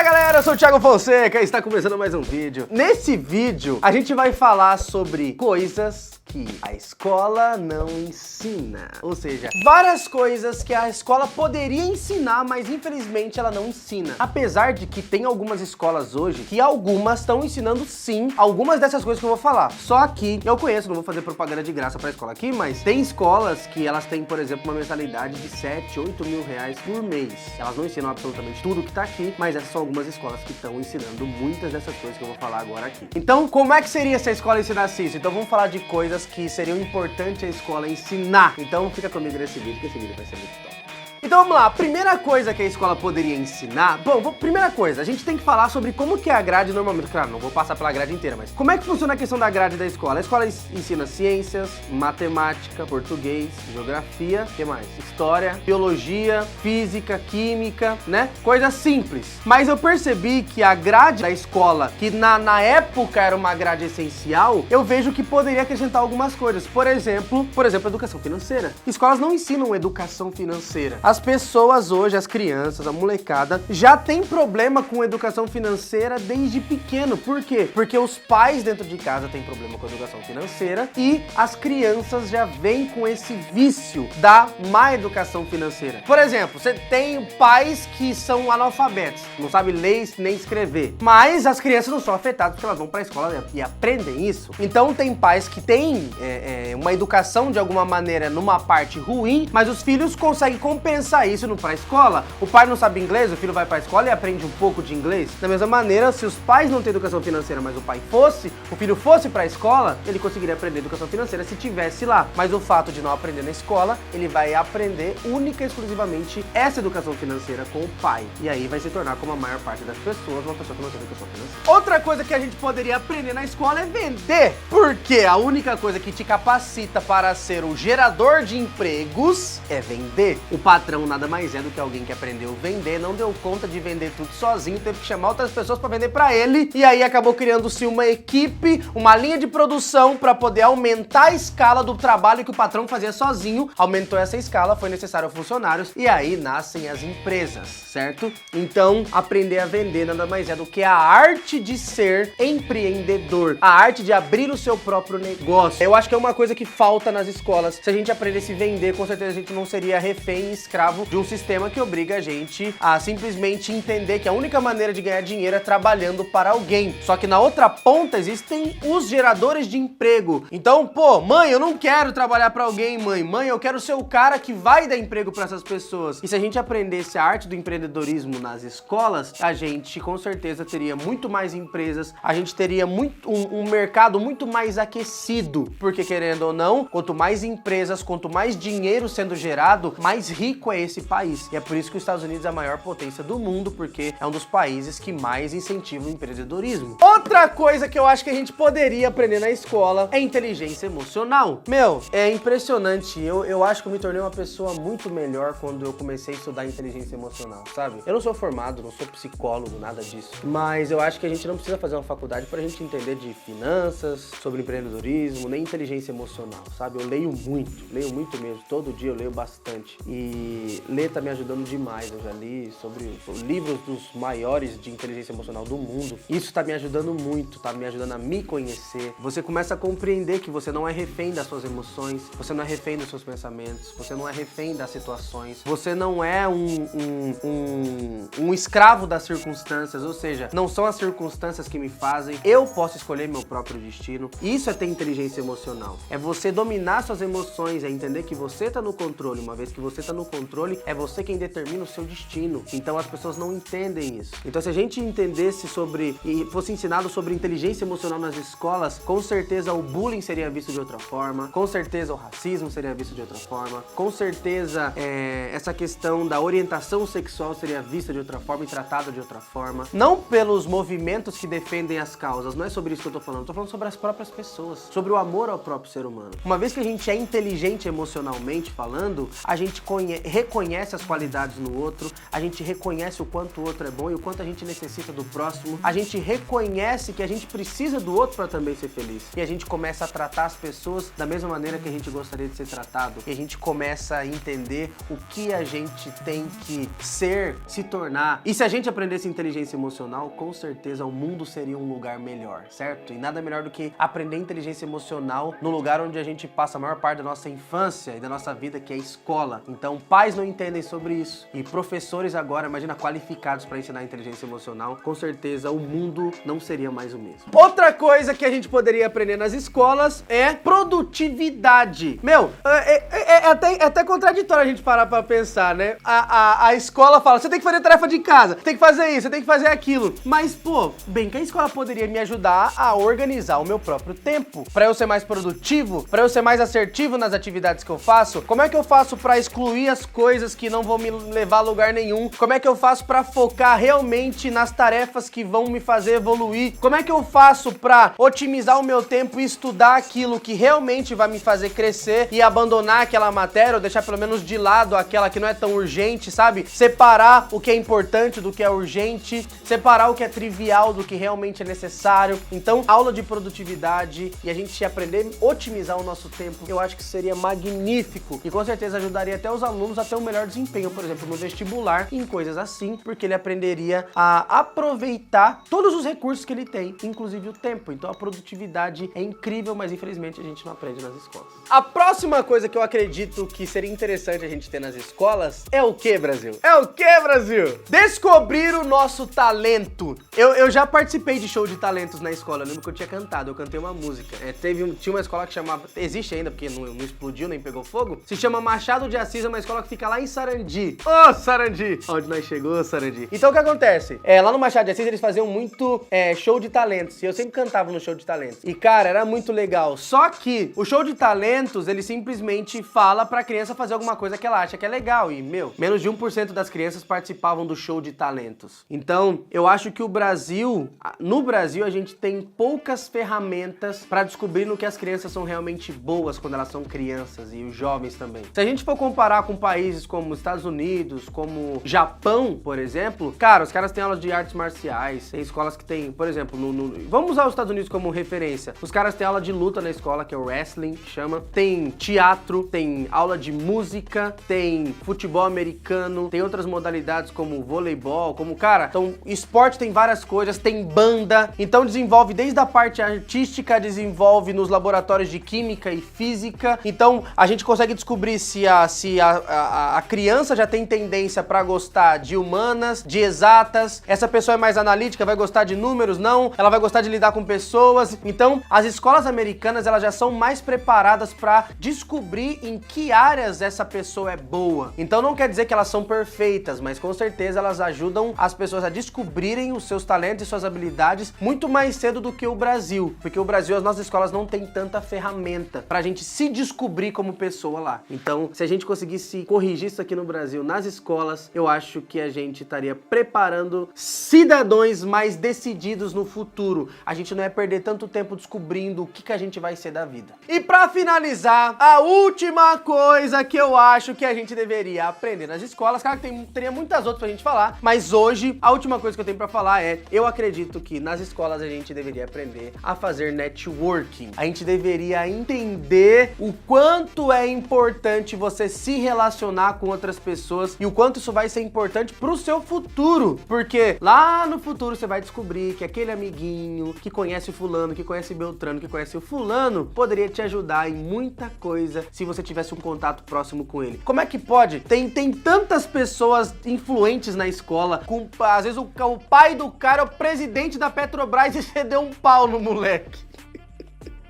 Galera, eu sou o Thiago Fonseca e está começando mais um vídeo. Nesse vídeo, a gente vai falar sobre coisas que a escola não ensina. Ou seja, várias coisas que a escola poderia ensinar, mas infelizmente ela não ensina. Apesar de que tem algumas escolas hoje que algumas estão ensinando sim algumas dessas coisas que eu vou falar. Só que eu conheço, não vou fazer propaganda de graça pra escola aqui, mas tem escolas que elas têm, por exemplo, uma mensalidade de 7, 8 mil reais por mês. Elas não ensinam absolutamente tudo que tá aqui, mas essas são algumas escolas que estão ensinando muitas dessas coisas que eu vou falar agora aqui. Então, como é que seria se a escola ensinasse isso? Então vamos falar de coisas que seriam importantes a escola ensinar. Então fica comigo nesse vídeo, que esse vídeo vai ser muito top. Então vamos lá, a primeira coisa que a escola poderia ensinar... primeira coisa, a gente tem que falar sobre como que é a grade normalmente. Claro, não vou passar pela grade inteira, mas como é que funciona a questão da grade da escola? A escola ensina ciências, matemática, português, geografia, o que mais? História, biologia, física, química, né? Coisas simples. Mas eu percebi que a grade da escola, que na época era uma grade essencial, eu vejo que poderia acrescentar algumas coisas. Por exemplo, educação financeira. Escolas não ensinam educação financeira. As pessoas hoje, as crianças, a molecada, já tem problema com educação financeira desde pequeno. Por quê? Porque os pais dentro de casa têm problema com educação financeira e as crianças já vêm com esse vício da má educação financeira. Por exemplo, você tem pais que são analfabetos, não sabem ler nem escrever, mas as crianças não são afetadas porque elas vão pra escola e aprendem isso. Então tem pais que têm uma educação de alguma maneira numa parte ruim, mas os filhos conseguem compensar isso não pra escola. O pai não sabe inglês, o filho vai pra escola e aprende um pouco de inglês. Da mesma maneira, se os pais não têm educação financeira, mas o filho fosse pra escola, ele conseguiria aprender educação financeira se tivesse lá. Mas o fato de não aprender na escola, ele vai aprender única e exclusivamente essa educação financeira com o pai. E aí vai se tornar, como a maior parte das pessoas, uma pessoa que não tem educação financeira. Outra coisa que a gente poderia aprender na escola é vender. Porque a única coisa que te capacita para ser um gerador de empregos é vender. O patrão nada mais é do que alguém que aprendeu a vender, não deu conta de vender tudo sozinho, teve que chamar outras pessoas para vender para ele, e aí acabou criando-se uma equipe, uma linha de produção para poder aumentar a escala do trabalho que o patrão fazia sozinho. Aumentou essa escala, foi necessário funcionários, e aí nascem as empresas, certo? Então, aprender a vender nada mais é do que a arte de ser empreendedor, a arte de abrir o seu próprio negócio. Eu acho que é uma coisa que falta nas escolas. Se a gente aprendesse a vender, com certeza a gente não seria refém e escravo de um sistema que obriga a gente a simplesmente entender que a única maneira de ganhar dinheiro é trabalhando para alguém. Só que na outra ponta existem os geradores de emprego. Então, mãe, eu não quero trabalhar para alguém, mãe, eu quero ser o cara que vai dar emprego para essas pessoas. E se a gente aprendesse a arte do empreendedorismo nas escolas, a gente com certeza teria muito mais empresas, a gente teria um mercado muito mais aquecido, porque querendo ou não, quanto mais empresas, quanto mais dinheiro sendo gerado, mais rico é esse país. E é por isso que os Estados Unidos é a maior potência do mundo, porque é um dos países que mais incentiva o empreendedorismo. Outra coisa que eu acho que a gente poderia aprender na escola é inteligência emocional. É impressionante. Eu acho que eu me tornei uma pessoa muito melhor quando eu comecei a estudar inteligência emocional, sabe? Eu não sou formado, não sou psicólogo, nada disso. Mas eu acho que a gente não precisa fazer uma faculdade pra gente entender de finanças, sobre empreendedorismo, nem inteligência emocional, sabe? Eu leio muito mesmo. Todo dia eu leio bastante. E ler tá me ajudando demais. Eu já li sobre livros dos maiores de inteligência emocional do mundo. Isso tá me ajudando muito, tá me ajudando a me conhecer. Você começa a compreender que você não é refém das suas emoções, você não é refém dos seus pensamentos, você não é refém das situações, você não é um escravo das circunstâncias, ou seja, não são as circunstâncias que me fazem, eu posso escolher meu próprio destino. Isso é ter inteligência emocional. É você dominar suas emoções, é entender que você tá no controle. Uma vez que você tá no controle, é você quem determina o seu destino. Então as pessoas não entendem isso. Então se a gente entendesse sobre e fosse ensinado sobre inteligência emocional nas escolas, com certeza o bullying seria visto de outra forma, com certeza o racismo seria visto de outra forma, com certeza essa questão da orientação sexual seria vista de outra forma e tratada de outra forma. Não pelos movimentos que defendem as causas, não é sobre isso que eu tô falando sobre as próprias pessoas, sobre o amor ao próprio ser humano. Uma vez que a gente é inteligente emocionalmente falando, a gente reconhece as qualidades no outro, a gente reconhece o quanto o outro é bom e o quanto a gente necessita do próximo, a gente reconhece que a gente precisa do outro para também ser feliz. E a gente começa a tratar as pessoas da mesma maneira que a gente gostaria de ser tratado. E a gente começa a entender o que a gente tem que ser, se tornar. E se a gente aprendesse inteligência emocional, com certeza o mundo seria um lugar melhor, certo? E nada melhor do que aprender inteligência emocional no lugar onde a gente passa a maior parte da nossa infância e da nossa vida, que é a escola. Então, pais não entendem sobre isso. E professores agora, imagina, qualificados para ensinar inteligência emocional, com certeza o mundo não seria mais o mesmo. Outra coisa que a gente poderia aprender nas escolas é produtividade. Meu, é até contraditório a gente parar pra pensar, né? A escola fala, você tem que fazer tarefa de casa, tem que fazer isso, você tem que fazer aquilo. Mas, pô, bem que a escola poderia me ajudar a organizar o meu próprio tempo, pra eu ser mais produtivo, pra eu ser mais assertivo nas atividades que eu faço. Como é que eu faço pra excluir as coisas que não vão me levar a lugar nenhum? Como é que eu faço pra focar realmente nas tarefas que vão me fazer evoluir? Como é que eu faço pra otimizar o meu tempo e estudar aquilo que realmente vai me fazer crescer e abandonar aquela matéria ou deixar pelo menos de lado aquela que não é tão urgente, sabe? Separar o que é importante do que é urgente, separar o que é trivial do que realmente é necessário. Então, aula de produtividade e a gente aprender a otimizar o nosso tempo, eu acho que seria magnífico e com certeza ajudaria até os alunos a ter um melhor desempenho, por exemplo, no vestibular, em coisas assim, porque ele aprenderia a aproveitar todos os recursos que ele tem, inclusive o tempo. Então a produtividade é incrível, mas infelizmente a gente não aprende nas escolas. A próxima coisa que eu acredito que seria interessante a gente ter nas escolas é o que, Brasil? É o que, Brasil? Descobrir o nosso talento. Eu já participei de show de talentos na escola, eu lembro que eu tinha cantado, eu cantei uma música. Tinha uma escola que chamava, existe ainda, porque não explodiu, nem pegou fogo, se chama Machado de Assis, é uma escola que fica lá em Sarandi. Ô, Sarandi! Onde nós chegou, Sarandi? Então o que acontece? Lá no Machado de Assis eles faziam muito show de talentos, e eu sempre cantava no show de talentos. E cara, era muito legal. Só que o show de talentos, ele simplesmente fala pra criança fazer alguma coisa que ela acha que é legal. E, menos de 1% das crianças participavam do show de talentos. Então, eu acho que no Brasil, a gente tem poucas ferramentas pra descobrir no que as crianças são realmente boas quando elas são crianças e os jovens também. Se a gente for comparar com países como Estados Unidos, como Japão, por exemplo, cara, os caras têm aula de artes marciais, tem escolas que tem, por exemplo, vamos usar os Estados Unidos como referência. Os caras têm aula de luta na escola, que é o wrestling, que chama. Tem teatro, tem aula de música, tem futebol americano, tem outras modalidades como voleibol, então esporte tem várias coisas, tem banda, então desenvolve desde a parte artística, desenvolve nos laboratórios de química e física. Então a gente consegue descobrir se a criança já tem tendência para gostar de humanas, de exatas, essa pessoa é mais analítica, vai gostar de números, não, ela vai gostar de lidar com pessoas. Então, as escolas americanas, elas já são mais preparadas para descobrir em que áreas essa pessoa é boa. Então, não quer dizer que elas são perfeitas, mas com certeza elas ajudam as pessoas a descobrirem os seus talentos e suas habilidades muito mais cedo do que o Brasil. Porque o Brasil, as nossas escolas não têm tanta ferramenta pra gente se descobrir como pessoa lá. Então, se a gente conseguisse corrigir isso aqui no Brasil, nas escolas, eu acho que a gente estaria preparando cidadãos mais decididos no futuro. A gente não ia perder tanto tempo descobrindo o que a gente vai ser da vida. E pra finalizar, a última coisa que eu acho que a gente deveria aprender nas escolas, cara, teria muitas outras pra gente falar, mas hoje a última coisa que eu tenho pra falar é, eu acredito que nas escolas a gente deveria aprender a fazer networking. A gente deveria entender o quanto é importante você se relacionar com outras pessoas e o quanto isso vai ser importante pro seu futuro, porque lá no futuro você vai descobrir que aquele amiguinho que conhece o fulano, que conhece Beltrano, que conhece o fulano, poderia te ajudar em muita coisa se você tivesse um contato próximo com ele. Como é que pode? Tem tantas pessoas influentes na escola, às vezes o pai do cara é o presidente da Petrobras e você deu um pau no moleque.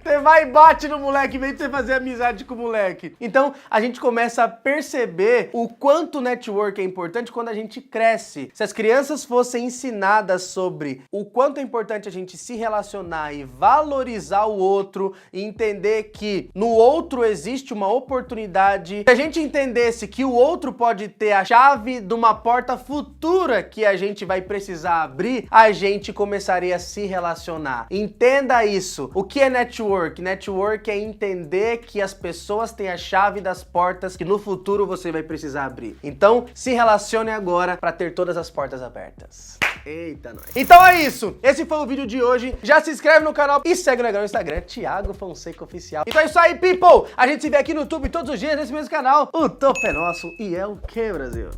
Você vai e bate no moleque, em vez de você fazer amizade com o moleque. Então, a gente começa a perceber o quanto o network é importante quando a gente cresce. Se as crianças fossem ensinadas sobre o quanto é importante a gente se relacionar e valorizar o outro e entender que no outro existe uma oportunidade, se a gente entendesse que o outro pode ter a chave de uma porta futura que a gente vai precisar abrir, a gente começaria a se relacionar. Entenda isso. O que é network? network. Network é entender que as pessoas têm a chave das portas que no futuro você vai precisar abrir. Então, se relacione agora para ter todas as portas abertas. Eita, nós. Então é isso. Esse foi o vídeo de hoje. Já se inscreve no canal e segue no Instagram, Thiago Fonseca Oficial. Então é isso aí, people. A gente se vê aqui no YouTube todos os dias nesse mesmo canal. O topo é nosso e é o que, Brasil?